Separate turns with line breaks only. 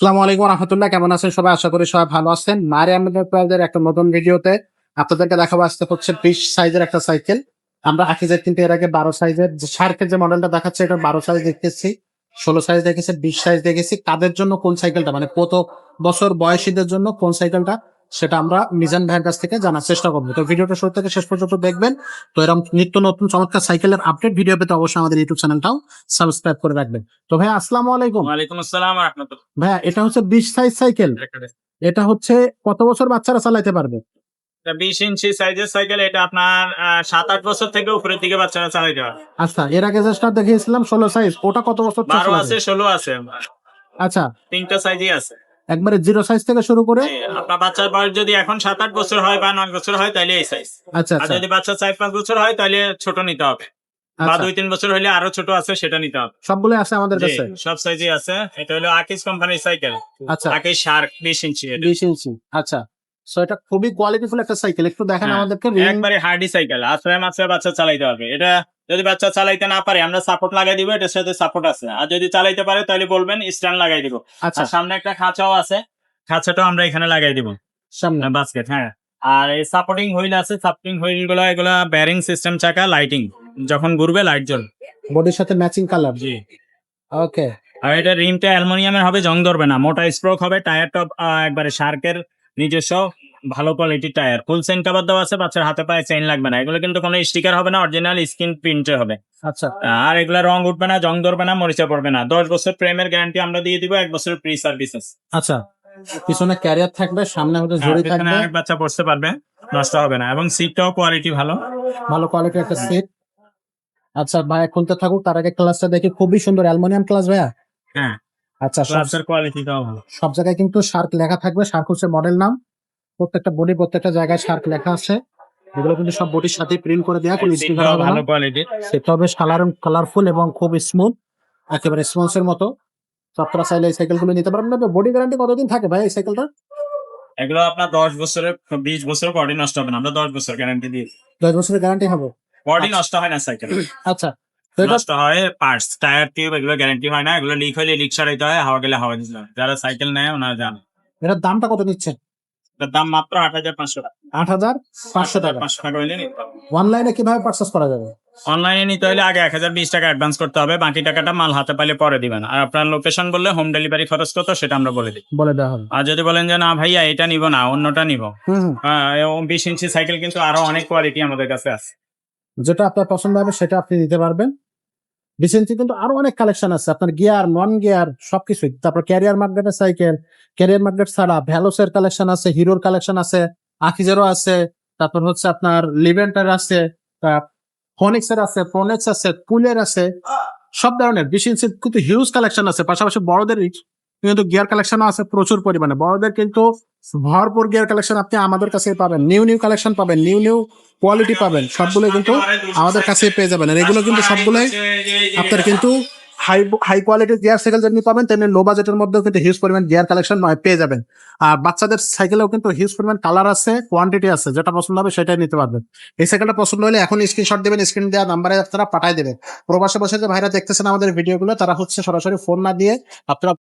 আসসালামু আলাইকুম রহমতুল্লাহ, কেমন আছেন সবাই? আশা করি সবাই ভালো আছেন। মারিয়াম এন্টারপ্রাইজের একটা নতুন ভিডিওতে আপনাদেরকে দেখাবো। আসতে হচ্ছে 20 সাইজের একটা সাইকেল। আমরা আকিজের কিন্তু এর আগে 12 সাইজের যে শার্কের যে মডেলটা দেখাচ্ছে, এটা 12 সাইজ দেখতেছি, 16 সাইজ দেখেছি, 20 সাইজ দেখেছি। তাদের জন্য কোন সাইকেলটা, মানে কত বছর বয়সীদের জন্য কোন সাইকেলটা, সেটা আমরা মিজান ভাইয়ের কাছ থেকে জানার চেষ্টা করবো। তো ভিডিওটা শুরু থেকে শেষ পর্যন্ত দেখবেন। তো এরকম নিত্য নতুন চমৎকার সাইকেলের আপডেট ভিডিও পেতে অবশ্যই আমাদের ইউটিউব চ্যানেলটাও সাবস্ক্রাইব করে রাখবেন। তো ভাই আসসালামু আলাইকুম।
ওয়ালাইকুম আসসালাম ওয়া রাহমাতুল্লাহ।
ভাইয়া এটা হচ্ছে 20 সাইজ সাইকেল। এটা হচ্ছে কত বছর বাচ্চারা চালাতে পারবে?
এটা 20 ইঞ্চি সাইজের সাইকেল। এটা আপনার 7-8 বছর থেকে উপরের দিকে বাচ্চারা চালাতে পারে।
আচ্ছা, এর আগে যেটা দেখিয়েছিলাম 16 সাইজ, ওটা কত বছর
12 আছে, 16 আছে।
আচ্ছা,
তিনটা সাইজই আছে।
একবারে জিরো সাইজ থেকে শুরু করে।
আপনার বাচ্চার বয়স যদি এখন 7-8 বছর হয় বা 9 বছর হয় তাহলে এই সাইজ।
আচ্ছা
আর
আচ্ছা
যদি বাচ্চা 4-5 বছর হয় তাহলে ছোট নিতে হবে। বা
আচ্ছা,
2-3 বছর হলে আরো ছোট আছে, সেটা নিতে হবে।
সবগুলো আছে আমাদের
জি,
কাছে।
সব সাইজই আছে। এটা হলো আকিজ কোম্পানির সাইকেল।
আচ্ছা,
আকিজ শার্ক 20 ইঞ্চি এটা।
20 ইঞ্চি। আচ্ছা, সো এটা খুবই কোয়ালিটিফুল একটা সাইকেল। একটু দেখেন
হ্যাঁ,
আমাদেরকে।
একবারে হার্ডি সাইকেল। আশ্রয় মাছে বাচ্চা চালাইতে পারবে। এটা যদি বাচ্চা চালাইতে না পারে আমরা সাপোর্ট লাগাই দিব, এটার সাথে সাপোর্ট আছে। আর যদি চালাইতে পারে তাহলে বলবেন, স্ট্যান্ড লাগাই দিব।
আচ্ছা,
আর সামনে একটা খাঁচাও আছে, খাঁচাটাও আমরা এখানে লাগাই দিব,
সামনে।
বাস্কেট। হ্যাঁ, আর এই সাপোর্টিং হুইল আছে। সাপোর্টিং হুইল গুলো এগুলা ব্যারিং সিস্টেম চাকা, লাইটিং যখন ঘুরবে লাইট জ্বলবে।
বডির সাথে ম্যাচিং কালার।
জি।
ওকে।
আর এটা রিমটা অ্যালুমিনিয়ামের হবে, জং ধরবে না। মোটা স্প্রোক হবে। টায়ারটা একবারে শার্কের নিজস্ব ভালো কোয়ালিটির টায়ার। ফুল চেইন কভার দেওয়া আছে, বাচ্চার হাতে পায়ে চেইন লাগবে না। এগুলো কিন্তু কোনো স্টিকার হবে না, অরিজিনাল স্ক্রিন প্রিন্টে হবে।
আচ্ছা,
আর এগুলা রং উঠবে না, জং ধরবে না, মরিচা পড়বে না। 10 বছর প্রেমের গ্যারান্টি আমরা দিয়ে দিব, 1 বছর প্রি সার্ভিস আছে।
আচ্ছা, পিছনে ক্যারিয়ার থাকবে, সামনে হচ্ছে ঝুড়ি
পেছনে
থাকবে।
আরেক বাচ্চা বসতে পারবে, নষ্ট হবে না। এবং সিটটাও কোয়ালিটি ভালো।
ভালো কোয়ালিটির একটা সিট। আচ্ছা ভাইয়া, খুলতে থাকুক, তার আগে ক্লাসটা দেখি। খুবই সুন্দর অ্যালুমিনিয়াম ক্লাস ভাইয়া।
হ্যাঁ,
আচ্ছা,
গ্লাসের কোয়ালিটিটাও ভালো।
সব জায়গায় কিন্তু শার্ক লেখা থাকবে। শার্ক হচ্ছে মডেল নাম। প্রত্যেকটা বডি, প্রত্যেকটা জায়গায় শার্ক লেখা আছে। এগুলো কিন্তু সব বডির সাথে প্রিন্ট করে দেওয়া, কোনো স্টিকার
সিটটাও
হবে না।
ভালো কোয়ালিটির।
সেটা হবে কালারফুল এবং খুব স্মুথ, একেবারে স্পঞ্জের মতো। তো আপনারা চাইলে এই সাইকেলগুলো নিতে পারবেন। বডি গ্যারান্টি কতদিন থাকে ভাই এই সাইকেলটা?
এগুলো আপনার 10 বছরের, 20 বছরের বডি নষ্ট হবে না। আমরা 10 বছর গ্যারান্টি দিই।
10 বছরের গ্যারান্টি হবে।
বডি
আচ্ছা।
নষ্ট হয় না সাইকেল।
আচ্ছা, তো এটা
নষ্ট হয় পার্টস, টায়ার টিউব, এগুলো গ্যারান্টি হয় না। এগুলো লিক হলে লিক সারাইতে হয়, হাওয়া গেলে হাওয়া দিতে হয়। যারা সাইকেল নেয় ওনারা জানে।
এটার দামটা কত নিচ্ছেন?
এটার দাম মাত্র 8,500 টাকা।
8,500 টাকা।
500 টাকা হইলে নিতে পারবে।
অনলাইনে কিভাবে পারচেস করা যাবে?
অনলাইনে নিতে হলে আগে 1020 টাকা অ্যাডভান্স করতে হবে। বাকি টাকাটা মাল হাতে পাইলে পরে দিবেন। আর আপনার লোকেশন বললে হোম ডেলিভারি খরচ কত সেটা আমরা বলে দিই।
বলে দেওয়া হবে।
আর যদি বলেন যে না ভাইয়া এটা নিব না, অন্যটা নিব,
হুম,
20 ইঞ্চি সাইকেল কিন্তু আরো অনেক কোয়ালিটি আমাদের কাছে আছে।
যেটা আপনার পছন্দ হবে সেটা আপনি নিতে পারবেন। রিসেন্টলি কিন্তু আরো অনেক কালেকশন আছে, আপনার গিয়ার, নন গিয়ার সবকিছুই। তারপর ক্যারিয়ার মার্কেটের সাইকেল, ক্যারিয়ার মার্কেট ছাড়া ভ্যালোসের কালেকশন আছে, হিরোর কালেকশন আছে, আকিজেরও আছে, তারপর হচ্ছে আপনার লিভেন্টার আছে, ফোনিক্সের আছে, ফোনেক্স আছে, পুলের আছে, সব ধরনের 20 ইঞ্চির কিন্তু হিউজ কালেকশন আছে। পাশাপাশি বড়দের কিন্তু গিয়ার কালেকশনও আছে প্রচুর পরিমাণে। বড়দের কিন্তু ভরপুর গিয়ার কালেকশন আপনি আমাদের কাছে পাবেন। নিউ কালেকশন পাবেন, নিউ কোয়ালিটি পাবেন, সবগুলো কিন্তু আমাদের কাছে পেয়ে যাবেন। আর এগুলো কিন্তু সবগুলোই আপনার কিন্তু হাই কোয়ালিটির গিয়ার সাইকেল যেমনি পাবেন, তেমনি লো বাজেটের মধ্যেও কিন্তু হিউজ পরিমাণ গিয়ার কালেকশন পেয়ে যাবেন। আর বাচ্চাদের সাইকেলেও কিন্তু হিউজ পরিমাণ কালার আছে, কোয়ান্টিটি আছে। যেটা পছন্দ হবে সেটাই নিতে পারবেন। এই সাইকেলটা পছন্দ হলে এখন স্ক্রিনশট দেবেন, স্ক্রিন দেওয়া নাম্বারে আপনারা পাঠাই দেবেন। প্রবাসে বসে যে ভাইরা দেখতেছেন আমাদের ভিডিওগুলো, তারা হচ্ছে সরাসরি ফোন না দিয়ে আপনারা